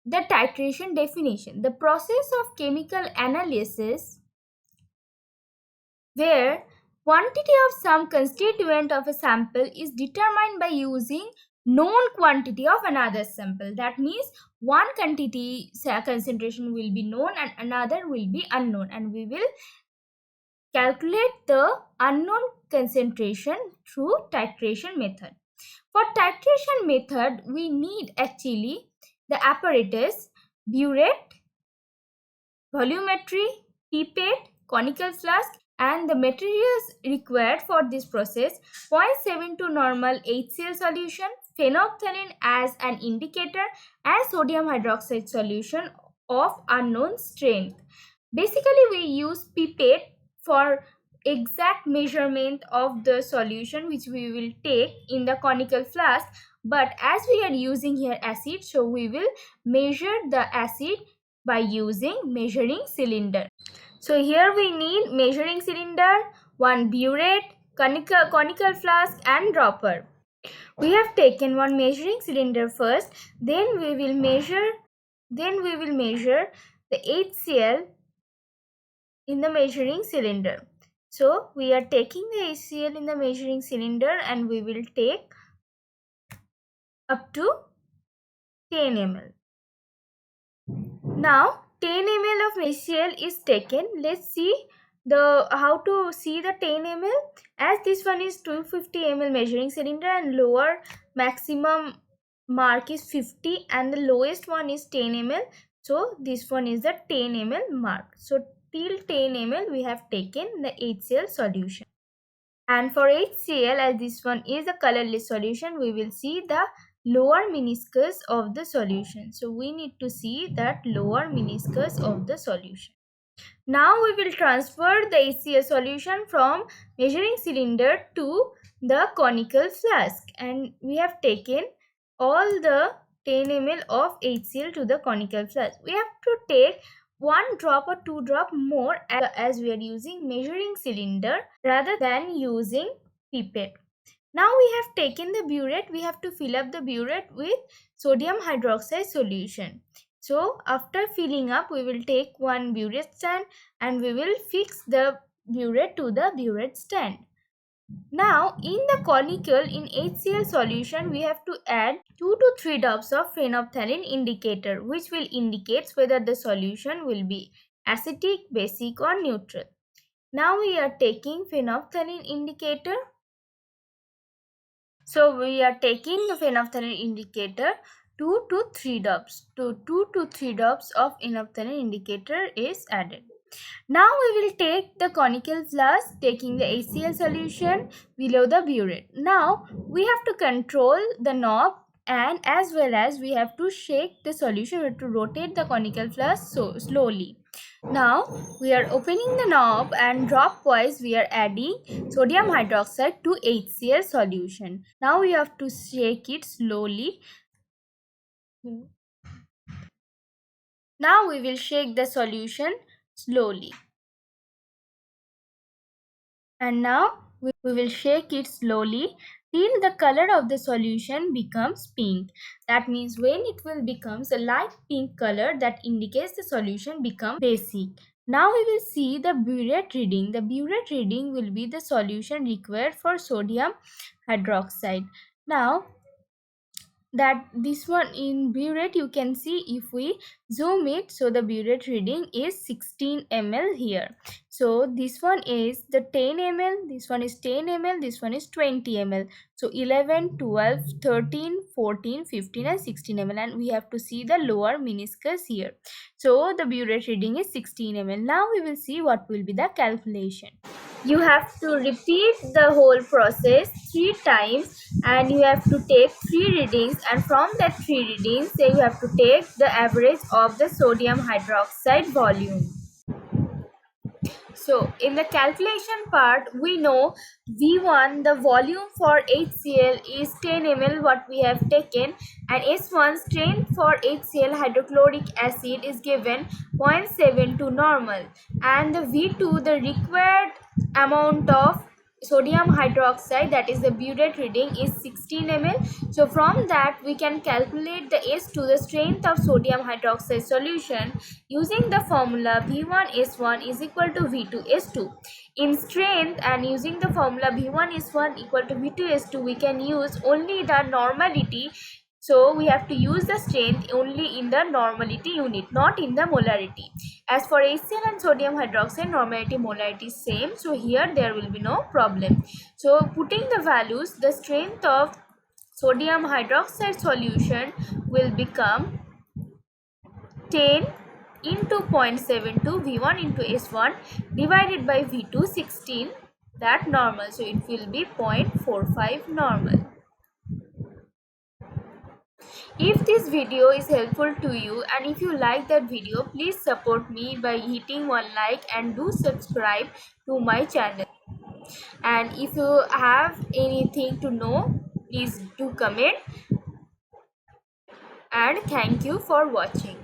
the titration definition. The process of chemical analysis where quantity of some constituent of a sample is determined by using known quantity of another sample. That means one quantity concentration will be known and another will be unknown, and we will calculate the unknown concentration through titration method. For titration method, we need actually the apparatus, burette, volumetry, pipette, conical flask, and the materials required for this process: 0.72 normal HCl solution, phenolphthalein as an indicator, and sodium hydroxide solution of unknown strength. Basically, we use pipette for exact measurement of the solution which we will take in the conical flask, but as we are using here acid, so we will measure the acid by using measuring cylinder. So here we need measuring cylinder, one burette, conical flask, and dropper. We have taken one measuring cylinder first, then we will measure the HCl in the measuring cylinder. So we are taking the HCl in the measuring cylinder and we will take up to 10 ml. Now 10 ml of HCl is taken. Let's see how to see the 10 ml. As this one is 250 ml measuring cylinder and lower maximum mark is 50 and the lowest one is 10 ml. So this one is the 10 ml mark. So till 10 ml we have taken the HCl solution. And for HCl, as this one is a colorless solution, we will see the lower meniscus of the solution. So we need to see that lower meniscus of the solution. Now we will transfer the HCl solution from measuring cylinder to the conical flask, and we have taken all the 10 ml of HCl to the conical flask. We have to take 1 drop or 2 drop more as we are using measuring cylinder rather than using pipette. Now we have taken the burette. We have to fill up the burette with sodium hydroxide solution. So after filling up, we will take one burette stand and we will fix the burette to the burette stand. Now in the conical, in HCl solution, we have to add 2 to 3 drops of phenolphthalein indicator, which will indicate whether the solution will be acidic, basic or neutral. Now we are taking phenolphthalein indicator. So we are taking the phenolphthalein indicator 2 to 3 drops. So 2 to 3 drops of phenolphthalein indicator is added. Now we will take the conical flask, taking the HCl solution below the burette. Now we have to control the knob, and as well as we have to shake the solution. We have to rotate the conical flask so slowly. Now we are opening the knob and drop-wise we are adding sodium hydroxide to HCl solution. Now we have to shake it slowly. Now we will shake the solution slowly. And now we will shake it slowly till the color of the solution becomes pink. That means when it will becomes a light pink color, that indicates the solution become basic. Now we will see the burette reading. The burette reading will be the solution required for sodium hydroxide. Now that this one in burette, you can see if we zoom it, so the burette reading is 16 ml here. So this one is the 10 ml, this one is 10 ml, this one is 20 ml. So 11, 12, 13, 14, 15 and 16 ml, and we have to see the lower meniscus here. So the burette reading is 16 ml. Now we will see what will be the calculation. You have to repeat the whole process 3 times and you have to take 3 readings, and from that 3 readings you have to take the average of the sodium hydroxide volume. So in the calculation part, we know V1, the volume for HCl is 10 ml what we have taken, and S1 strength for HCl hydrochloric acid is given 0.72 normal, and the V2, the required amount of sodium hydroxide, that is the butyrate reading, is 16 ml. So from that we can calculate the S2, the strength of sodium hydroxide solution, using the formula V1S1 is equal to V2S2. In strength and using the formula V1S1 equal to V2S2, we can use only the normality. So we have to use the strength only in the normality unit, not in the molarity. As for HCl and sodium hydroxide, normality molarity is same. So here there will be no problem. So putting the values, the strength of sodium hydroxide solution will become 10 into 0.72 V1 into S1 divided by V2 16, that normal. So it will be 0.45 normal. If this video is helpful to you and if you like that video, please support me by hitting one like and do subscribe to my channel. And if you have anything to know, please do comment. And thank you for watching.